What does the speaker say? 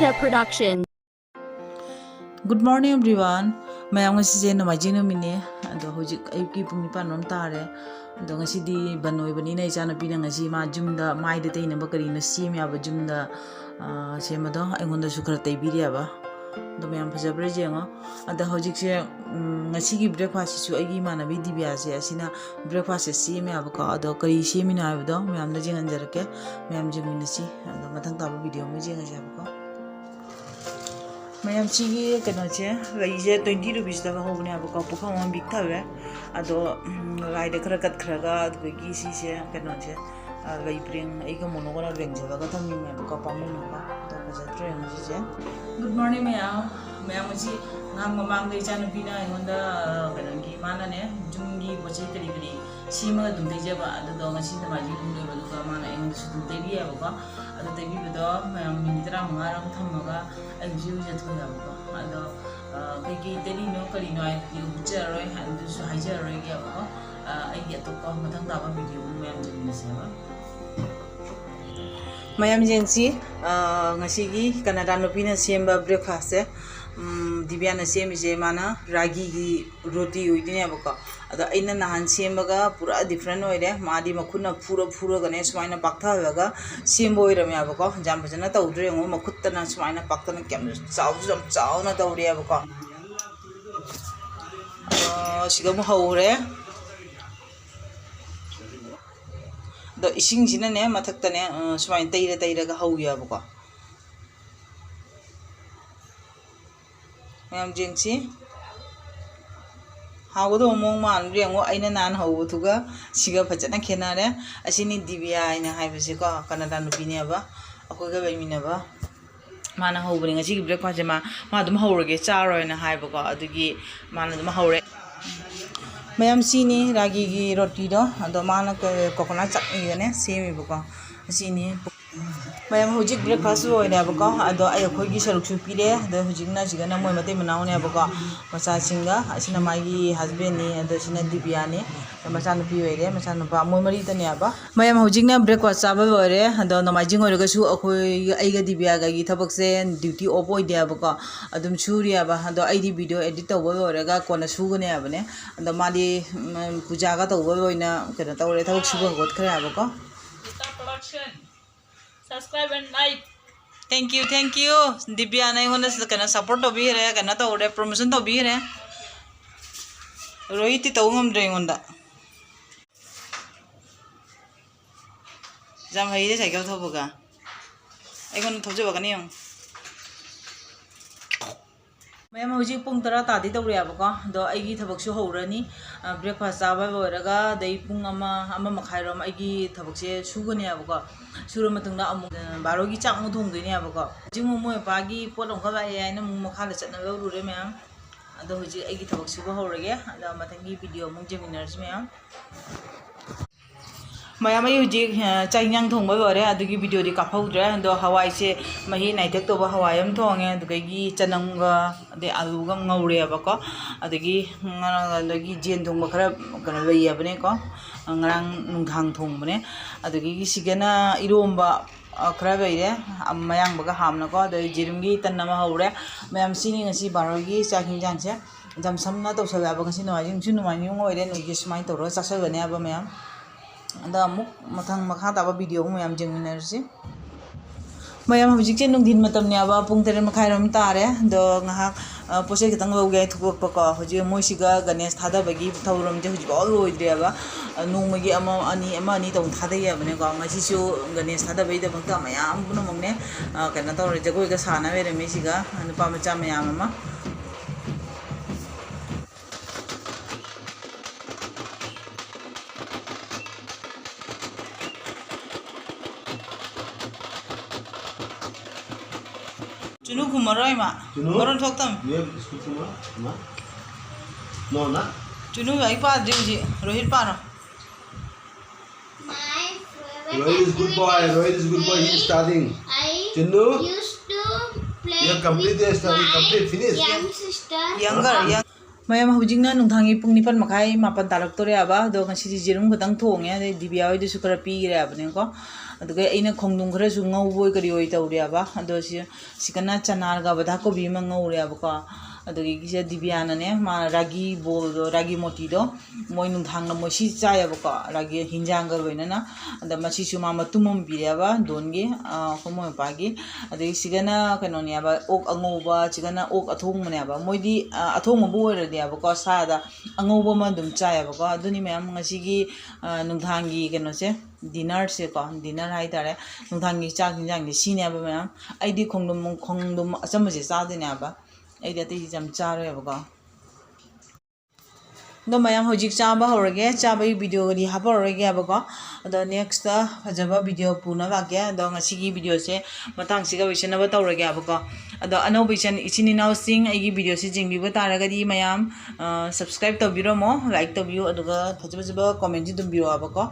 Nita production. Good morning everyone. Mayam ngasi na majino mine ado hojik ayuki pung nipan rom tare ado ngasi di banoi bani na ichana pina ngasi ma jumda mai de teina bakari na sim ya ba jumda sema do aingonda su khara taibiri aba ado mayam phajabre jengo ado hojik se ngasi gi breakfast su agi mana bi dibya se asina breakfast se sim ya ba ka ado kari semina aba do mayam na jengan jarake mayam jemina si ado mathang ta video ma jenga ja ba ko mayamsidi kanoche raise 20 rupees da ho bune abaka pukha mon big thawe ado raide khara kat khraga adgi si se kanoche rai bring aiga monogona bring jaba ga thamni me abaka pamu na to kaja train ji je good morning mayam ji ngam mamang dei chan pina ingonda kanangi mana ne jungi bochi kali kali sima dum dei jaba ado do ngasi na maji dum dei baluga mana eng su dum dei bi abaka ado dei bi do mayam minitra mangara thamaga Ayu jatuh ya buka, ada kayak tadi no kali no ayu bicara, hantu su hajar ya buka, ayu tu kau matang tahu video mayam jadi nasihat. Mayam jensi ngasigi Canada no pina siamba breakfast ya, dibiana siamba je mana ragi gi roti uidini ya buka. Ada aina nahan siamba ga pura different oil ya, madi makuna pura gane semaina pakta hoga siamba oil ramya buka, jam bajana tahu dulu yang makutta na semaina pakta na kiam jauh na tahu dia buka. Sigamu haure. Do ising sini ne matak tane semain taira ga hau ya buka. Mayam jensi. Hawado mong man riango aina nan hawo tuga siga phajana khenare asini dibya aina haibase ko Canada no pinia ba akoi ga baimina ba mana hawbani ngasi breakfast ma dum hawrage charo na haiba ko adugi mana dum hawre mayam sini ragi gi roti do ado mana coconut chutney ne semi ba ko asini mayam hojik breakfast ho ne ba ko ado ay khoi gi saruk su pire ado hojik na sigana moi mate manau ne ba ko macha singa asina magi husband ni ado sina dibya ni macha no pi were macha no ba moi mari ta ne ba mayam hojik na breakfast chaba wore ado no majing ore ga su akhoi ai ga dibya ga gi thabak se duty off oi de ba ko adum suriya ba ado ai di video edit to wore ga kona su ga ne ba ne ado madi puja ga to woina kana tawre thabak su ga got khara ba ko Subscribe and like. Thank you. Dibya na yung kana support to bihire kana to ore promotion to bihire. Rohiti to ngam dre ngonda. Jam haide cycle thobuga. Ai gon thoje ba kani yung. Mayam hoji pung tara tadi to riya ba ko do ai gi thabak su horani breakfast aba boraga dai pung ama makhai rom ai gi thabak se sugani ba ko suru matung da amu baro gi chak mu thong dini ba ko jimu mo pa gi polong ka ba ai na mu makha la chatna ba ru re mayam ado hoji ai gi thabak su ba horage ado mathang gi video mu jeminars mayam mayam ai hoji chainyang thong ba bore adugi video di kaphau dra do hawai se mahi naitek to ba hawai am thonge adugi chanang ga de alu ga ngaure ba ko adugi adugi jen thong ba khara kana lai ya bane ko ngarang nungthang thong bane adugi sigana iromba khara beire mayang ba ga hamna ko de jirumgi tan nama haure mayam sini ngasi barogi chaking jang se jam samna to sala ba ngasi no ajing chu no mani ngoi de no gi smai to ro chasal bane ba mayam ada muk mathang makha ta ba video mayam jengminar si mayam hujik che nung din matam nya ba pung tere makhai ram tare do ngahak pose kitang lo gai thuk pa ko hoji moi siga ganesh thada bagi thauram je hoji all oi dre ba nung magi ama ani to thada ya bane ko ngasi su ganesh thada bai da bangta mayam buno mongne kana to re jagoi ga sana ve re me siga nupa macha mayam ama Chunu kumaroi ma. Koron thoktam. Ye school kuma ma. No na. Chunu ai pa ji Rohit pa no. My favorite Rohit is good boy. He is studying. Chunu. Used to play You complete your study. Complete. Finish. young sister. Younger. mayam hujingna nungthangi pung nipan makai mapan tarak tore aba do ngasi jirum khotang thonge de dibya oi du su kara pi gire abne ko aduga aina khongdung khara su ngau boi kari oi tawre aba ado sikana chanar ga badha ko bi ma ngau re aba ko adugi gise dibyana ne ma ragi bol do ragi moti do moi nungthang na moi si chai aba ko ragi hinjang ga loina na anda machi su ma matumum bi aba dongi khomo pagi adugi sigana kano ne aba ok angoba sigana ok athong mane aba moi di athong mo oi re aba ko sa da angoba ma dum chai aba ko aduni mayam ngasi gi nungthangi kano se dinner se ko dinner hai tare nungthangi chak hinjang ni sine aba mayam aidi khongdum acham je sa de ne aba aidi ati jam charo aba ko no mayam hojik chaba horage chaba video gari haba horage aba ko ado next ta fajaba video puna ba ke ado ngasi gi video se matang siga vision aba tawrage aba ko ado ano vision ichini now sing aigi video se jingbi ba taragadi mayam subscribe to biro mo like to view aduga fajaba comment ji dum biro aba ko